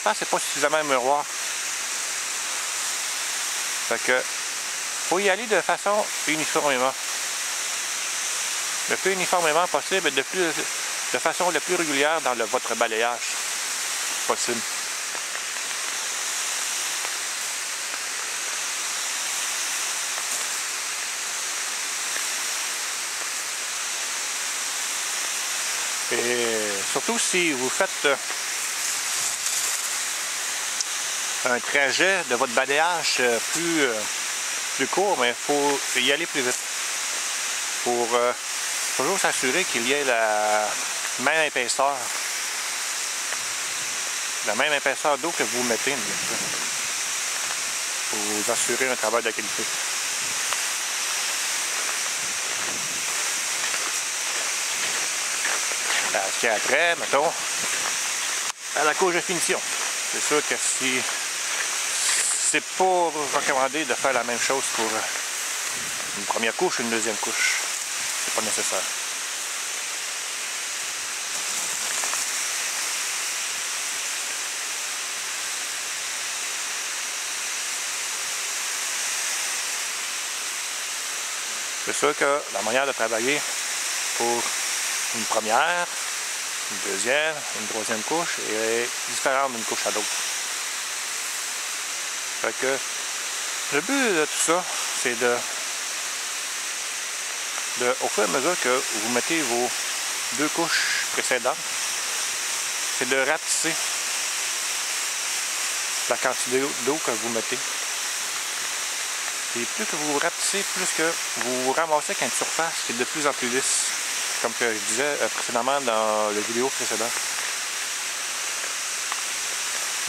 surface n'est pas suffisamment miroir. Fait que faut y aller de façon uniformément. Le plus uniformément possible et de façon la plus régulière dans votre balayage possible. Et surtout si vous faites un trajet de votre balayage plus court, mais il faut y aller plus vite pour toujours s'assurer qu'il y ait la même épaisseur d'eau que vous mettez, pour vous assurer un travail de qualité. Ce qui a trait, mettons, à la couche de finition. C'est sûr que si c'est pas recommandé de faire la même chose pour une première couche ou une deuxième couche. C'est pas nécessaire. C'est sûr que la manière de travailler pour une première, une deuxième, une troisième couche est différente d'une couche à l'autre. Fait que le but de tout ça, c'est au fur et à mesure que vous mettez vos deux couches précédentes, c'est de rapetisser la quantité d'eau que vous mettez. Et plus que vous rapetissez, plus que vous ramassez avec une surface qui est de plus en plus lisse, comme que je disais précédemment dans la vidéo précédente.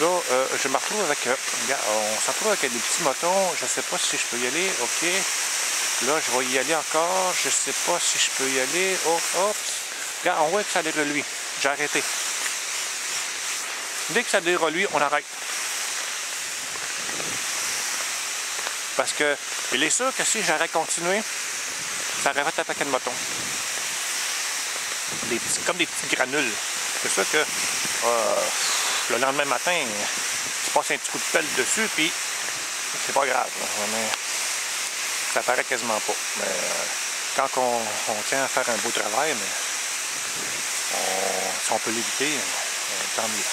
Là, je me retrouve avec, on se retrouve avec des petits motons, je ne sais pas si je peux y aller, ok. Là, je vais y aller encore, je ne sais pas si je peux y aller, oh, hop. Regarde, on voit que ça déreluit, j'ai arrêté. Dès que ça déreluit, on arrête. Parce que, il est sûr que si j'aurais continué, ça aurait fait un paquet de motons. Comme des petits granules. C'est sûr que le lendemain matin, tu passes un petit coup de pelle dessus, puis c'est pas grave. Ça paraît quasiment pas. Mais quand on tient à faire un beau travail, mais si on peut l'éviter, tant mieux.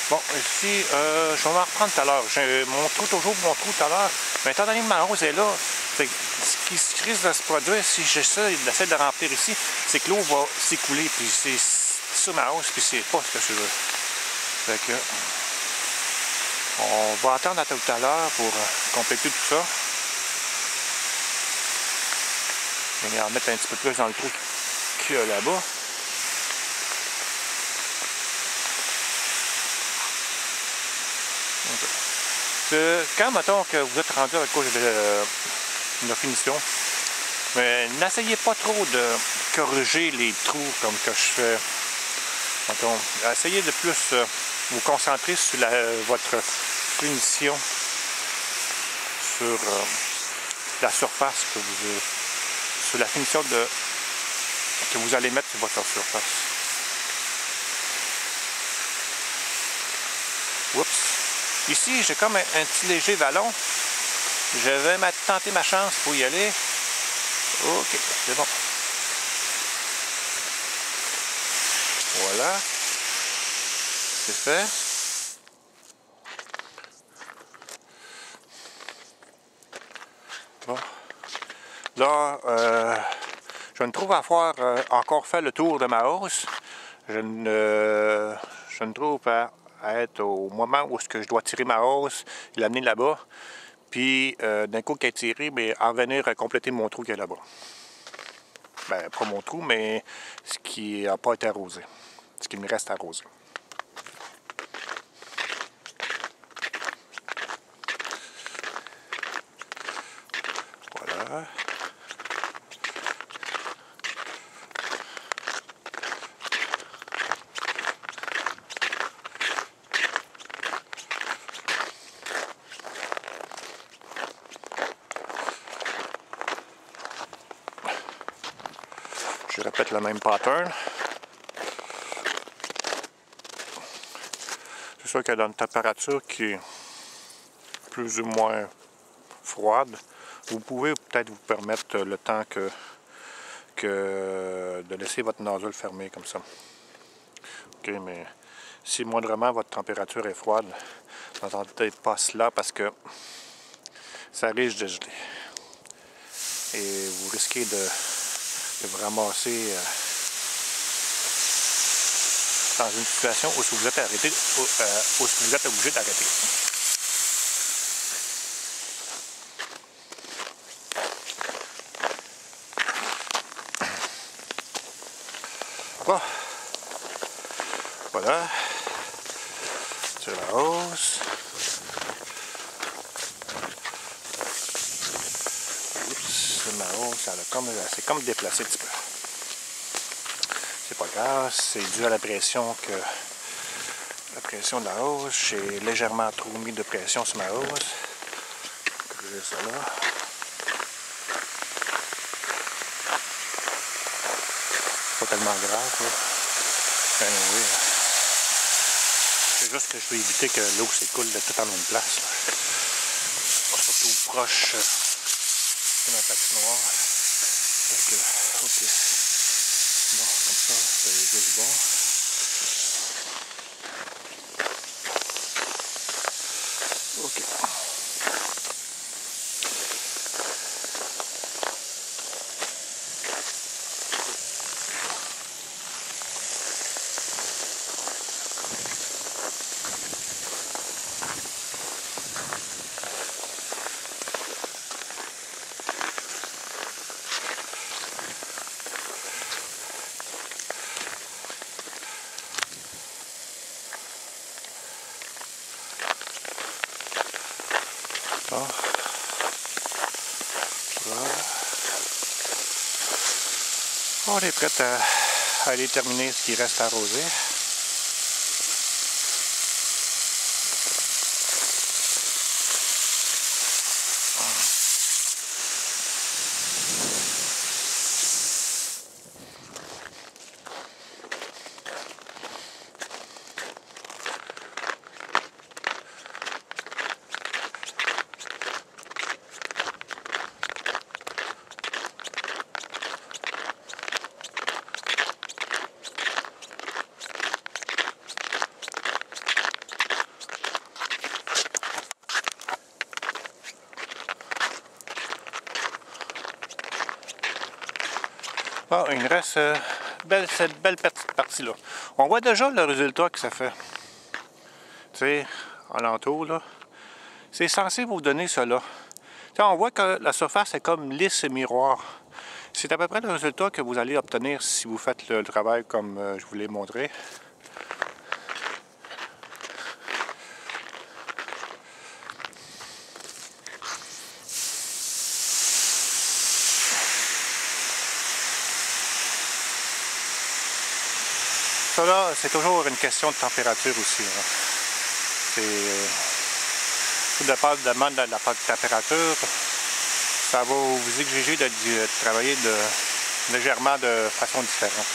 Bon, ici, je vais m'en reprendre tout à l'heure. J'ai toujours mon trou tout à l'heure. Mais étant donné que ma hausse est là, ce qui risque de se produire, si j'essaie de remplir ici, c'est que l'eau va s'écouler. Puis c'est sur ma hausse, puis c'est pas ce que je veux. Fait que, on va attendre à tout à l'heure pour compléter tout ça. Je vais en mettre un petit peu plus dans le trou qu'il y a là-bas. Quand, mettons, que vous êtes rendu avec cause de la finition, mais n'essayez pas trop de corriger les trous comme que je fais. Mettons, essayez de plus vous concentrer sur votre finition, sur la surface sur la finition que vous allez mettre sur votre surface. Oups! Ici, j'ai comme un petit léger vallon. Je vais tenter ma chance pour y aller. Ok, c'est bon. Voilà. C'est fait. Bon. Là, je me trouve à avoir encore fait le tour de ma hausse. Je me trouve à être au moment où je dois tirer ma hausse et l'amener là-bas. Puis, d'un coup qu'elle est tirée, en venir compléter mon trou qui est là-bas. Ben, pas mon trou, mais ce qui n'a pas été arrosé. Ce qui me reste arrosé. Voilà. Je répète le même pattern. C'est sûr que dans une température qui est plus ou moins froide, vous pouvez peut-être vous permettre le temps que de laisser votre nozzle fermé comme ça. OK, mais si moindrement votre température est froide, n'entendez peut-être pas cela parce que ça risque de geler. Et vous risquez de vous ramasser dans une situation où vous êtes arrêté, où vous êtes obligé d'arrêter. Bon. Voilà. C'est la hausse. Oups, ma hausse, c'est comme déplacé un petit peu. C'est pas grave, c'est dû à la pression de la hausse. J'ai légèrement trop mis de pression sur ma hausse. Corriger ça là. Pas tellement grave, là. Anyway, c'est juste que je veux éviter que l'eau s'écoule de tout en même place, là. Surtout proche de ma patinoire. Donc, ok. Bon, comme ça, c'est juste bon. Ok. Bon. Voilà. On est prêt à aller terminer ce qui reste à arroser. Bon, il me reste cette belle petite partie-là. On voit déjà le résultat que ça fait. Tu sais, alentour, là. C'est censé vous donner cela. T'sais, on voit que la surface est comme lisse et miroir. C'est à peu près le résultat que vous allez obtenir si vous faites le travail comme je vous l'ai montré. Ça là, c'est toujours une question de température aussi. Hein. Tout dépend de la température. Ça va vous exiger de travailler légèrement de façon différente.